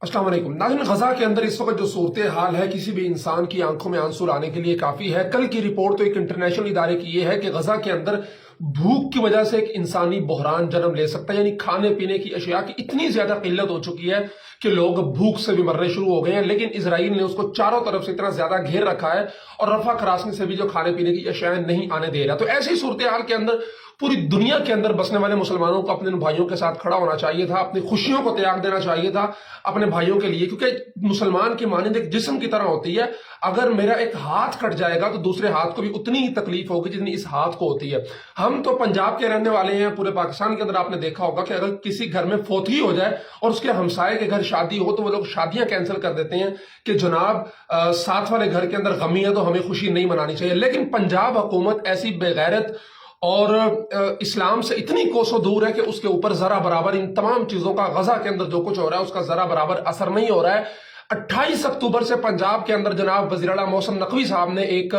अस्सलाम वालेकुम नाज़रीन, गजा के अंदर इस वक्त जो सूरत हाल है किसी भी इंसान की आंखों में आंसू लाने के लिए काफी है। कल की रिपोर्ट तो एक इंटरनेशनल इदारे की ये है कि गजा के अंदर भूख की वजह से एक इंसानी बहरान जन्म ले सकता है। यानी खाने पीने की अशिया की इतनी ज्यादा किल्लत हो चुकी है कि लोग भूख से भी मरने शुरू हो गए हैं। लेकिन इसराइल ने उसको चारों तरफ से इतना ज्यादा घेर रखा है और रफा खरासनी से भी जो खाने पीने की अशियाएं नहीं आने दे रहा। तो ऐसी सूरत हाल के अंदर पूरी दुनिया के अंदर बसने वाले मुसलमानों को अपने भाइयों के साथ खड़ा होना चाहिए था, अपनी खुशियों को त्याग देना चाहिए था अपने भाइयों के लिए। क्योंकि मुसलमान की मानंद एक जिस्म की तरह होती है। अगर मेरा एक हाथ कट जाएगा तो दूसरे हाथ को भी उतनी ही तकलीफ होगी जितनी इस हाथ को होती है। हम तो पंजाब के रहने वाले हैं, पूरे पाकिस्तान के अंदर आपने देखा होगा कि अगर किसी घर में फौतगी हो जाए और उसके हमसाये के घर शादी हो तो वो लोग शादियां कैंसिल कर देते हैं कि जनाब साथ वाले घर के अंदर गमी है तो हमें खुशी नहीं मनानी चाहिए। लेकिन पंजाब हुकूमत ऐसी बेगैरत और इस्लाम से इतनी कोसों दूर है कि उसके ऊपर जरा बराबर इन तमाम चीजों का गजा के अंदर जो कुछ हो रहा है उसका जरा बराबर असर नहीं हो रहा है। 28 अक्टूबर से पंजाब के अंदर जनाब वज़ीर आला मोहसिन नकवी साहब ने एक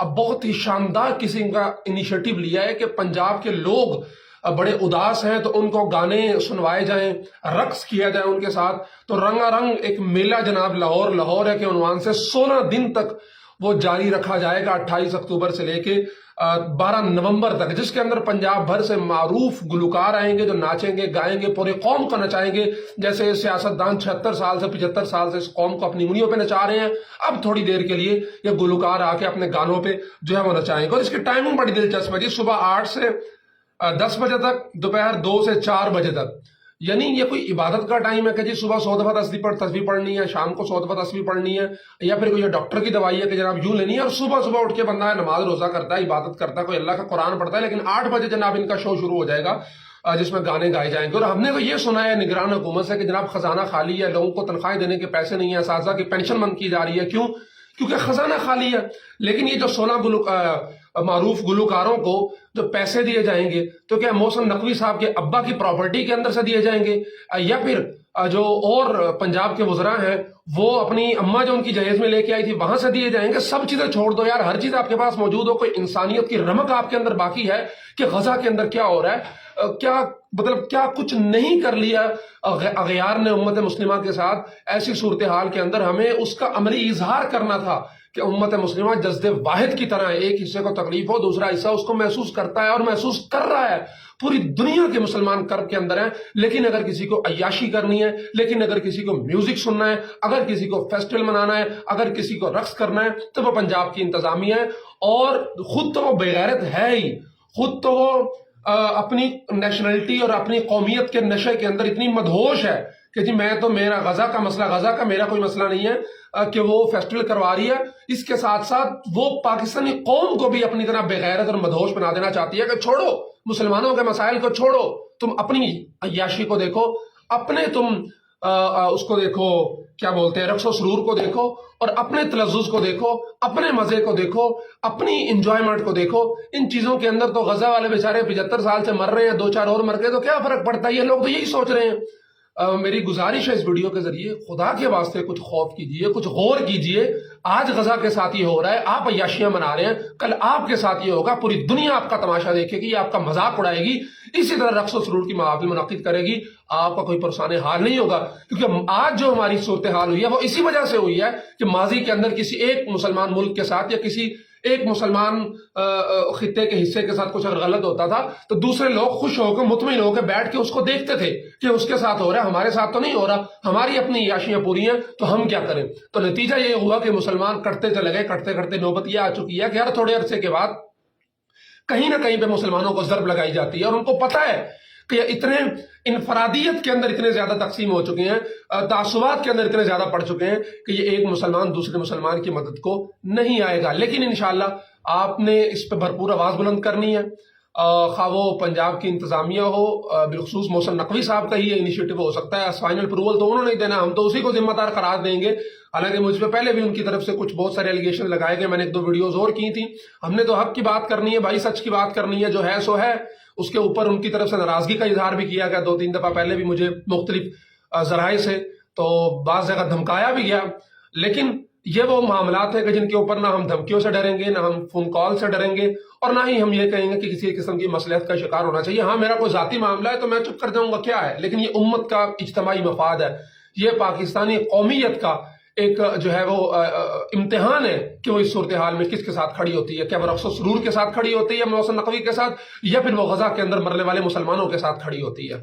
बहुत ही शानदार किस्म का इनिशिएटिव लिया है कि पंजाब के लोग बड़े उदास हैं तो उनको गाने सुनवाए जाएं, रक्स किया जाए उनके साथ। तो रंगारंग एक मेला जनाब लाहौर है के उन्वान से 16 दिन तक वो जारी रखा जाएगा, 28 अक्टूबर से लेके 12 नवंबर तक, जिसके अंदर पंजाब भर से मारूफ गुलकार आएंगे जो नाचेंगे गाएंगे, पूरे कौम को नचाएंगे। जैसे सियासतदान 76 साल से 75 साल से इस कौम को अपनी उंगलियों पे नचा रहे हैं, अब थोड़ी देर के लिए ये गुलकार आके अपने गानों पे जो है वो नचाएंगे। और इसकी टाइमिंग बड़ी दिलचस्प है जी, सुबह 8 से 10 बजे तक, दोपहर 2 से 4 बजे तक। यानी ये कोई इबादत का टाइम है कि जी सुबह 100 दफा तस्बीह पढ़नी है, शाम को 100 दफा तस्बीह पढ़नी है, या फिर कोई डॉक्टर की दवाई है कि जनाब यूं लेनी है। और सुबह सुबह उठ के बंदा है नमाज रोजा करता है, इबादत करता है, कोई अल्लाह का कुरान पढ़ता है। लेकिन 8 बजे जनाब इनका शो शुरू हो जाएगा जिसमें गाने गाए जाएंगे। और हमने तो ये सुना है निगरान हुकूमत से कि जनाब खजाना खाली है, लोगों को तनख्वाहें देने के पैसे नहीं है, असातिज़ा की पेंशन बंद की जा रही है। क्यों? क्योंकि खजाना खाली है। लेकिन ये जो 16 मारूफ गुलकारों को जो पैसे दिए जाएंगे तो क्या मोहसिन नकवी साहब के अब्बा की प्रॉपर्टी के अंदर से दिए जाएंगे, या फिर जो और पंजाब के वज़रा हैं वो अपनी अम्मा जो उनकी जहेज में लेके आई थी वहां से दिए जाएंगे? सब चीजें छोड़ दो यार, हर चीज आपके पास मौजूद हो, कोई इंसानियत की रमक आपके अंदर बाकी है कि गजा के अंदर क्या हो रहा है, क्या मतलब क्या कुछ नहीं कर लिया अगयार ने उम्मत मुस्लिमा के साथ। ऐसी सूरत हाल के अंदर हमें उसका अमली इजहार करना था कि उम्मत मुस्लिमा जज्दे वाहिद की तरह, एक हिस्से को तकलीफ हो दूसरा हिस्सा उसको महसूस करता है और महसूस कर रहा है। पूरी दुनिया के मुसलमान कर्ब के अंदर हैं। लेकिन अगर किसी को अय्याशी करनी है, लेकिन अगर किसी को म्यूजिक सुनना है, अगर किसी को फेस्टिवल मनाना है, अगर किसी को रक्स करना है तो वो पंजाब की इंतजामिया है। और खुद तो वो बेगैरत है ही, खुद तो वो अपनी नेशनलिटी और अपनी कौमियत के नशे के अंदर इतनी मदहोश है कि जी मैं तो, मेरा गजा का मसला गजा का, मेरा कोई मसला नहीं है कि वो फेस्टिवल करवा रही है। इसके साथ साथ वो पाकिस्तानी कौम को भी अपनी तरह बेगैरत और मदहोश बना देना चाहती है कि छोड़ो मुसलमानों के मसाइल को, छोड़ो, तुम अपनी अय्याशी को देखो, अपने तुम उसको देखो, क्या बोलते हैं, रक्सो सरूर को देखो, और अपने तलज्जुज को देखो, अपने मजे को देखो, अपनी इंजॉयमेंट को देखो। इन चीजों के अंदर तो गजा वाले बेचारे 75 साल से मर रहे हैं, 2-4 और मर गए तो क्या फर्क पड़ता है? ये लोग तो यही सोच रहे हैं। मेरी गुजारिश है इस वीडियो के जरिए, खुदा के वास्ते कुछ खौफ कीजिए, कुछ गौर कीजिए। आज गजा के साथ ये हो रहा है, आप अय्याशियां मना रहे हैं, कल आपके साथ ये होगा। पूरी दुनिया आपका तमाशा देखेगी, आपका मजाक उड़ाएगी, इसी तरह रक्स और सुरूर की महफिल मुनक्किद करेगी। आपका कोई परेशान हाल नहीं होगा। क्योंकि आज जो हमारी सूरत हाल हुई है वो इसी वजह से हुई है कि माजी के अंदर किसी एक मुसलमान मुल्क के साथ या किसी एक मुसलमान खित्ते के हिस्से के साथ कुछ अगर गलत होता था तो दूसरे लोग खुश होकर मुतमईन होकर बैठ के उसको देखते थे कि उसके साथ हो रहा है, हमारे साथ तो नहीं हो रहा, हमारी अपनी याशियां पूरी हैं तो हम क्या करें। तो नतीजा ये हुआ कि मुसलमान कटते चले गए, कटते कटते नौबत ये आ चुकी है कि हर थोड़े अरसे के बाद कहीं ना कहीं पे मुसलमानों को ज़रब लगाई जाती है। और उनको पता है कि इतने इनफरादियत के अंदर इतने ज्यादा तकसीम हो चुके हैं, तासुबात के अंदर इतने ज्यादा पड़ चुके हैं कि ये एक मुसलमान दूसरे मुसलमान की मदद को नहीं आएगा। लेकिन इंशाअल्लाह आपने इस पर भरपूर आवाज बुलंद करनी है। खा वो पंजाब की इंतजामिया हो, बिलखसूस मोहसिन नकवी साहब का ही ये इनिशिएटिव हो सकता है। फाइनल अप्रूवल तो उन्होंने नहीं देना, हम तो उसी को जिम्मेदार करार देंगे। हालांकि मुझ पे पहले भी उनकी तरफ से कुछ बहुत सारे एलिगेशन लगाए गए, मैंने 1-2 वीडियोस और की थी। हमने तो हक की बात करनी है भाई, सच की बात करनी है, जो है सो है। उसके ऊपर उनकी तरफ से नाराजगी का इजहार भी किया गया 2-3 दफा, पहले भी मुझे मुख्तलिफ जराए से तो बाज़ जगह धमकाया भी गया। लेकिन ये वो मामलात है कि जिनके ऊपर ना हम धमकियों से डरेंगे, ना हम फोन कॉल से डरेंगे, और ना ही हम ये कहेंगे कि किसी किस्म की मसलियत का शिकार होना चाहिए। हाँ, मेरा कोई जाती मामला है तो मैं चुप कर जाऊंगा, क्या है, लेकिन ये उम्मत का इज्तिमाई मफाद है, یہ پاکستانی قومیت کا ایک جو ہے وہ امتحان ہے کہ وہ اس صورتحال میں کس کے ساتھ کھڑی ہوتی ہے. کیا وہ رقص و سرور کے ساتھ کھڑی ہوتی ہے محسن نقوی کے ساتھ، یا پھر وہ غزہ کے اندر مرنے والے مسلمانوں کے ساتھ کھڑی ہوتی ہے.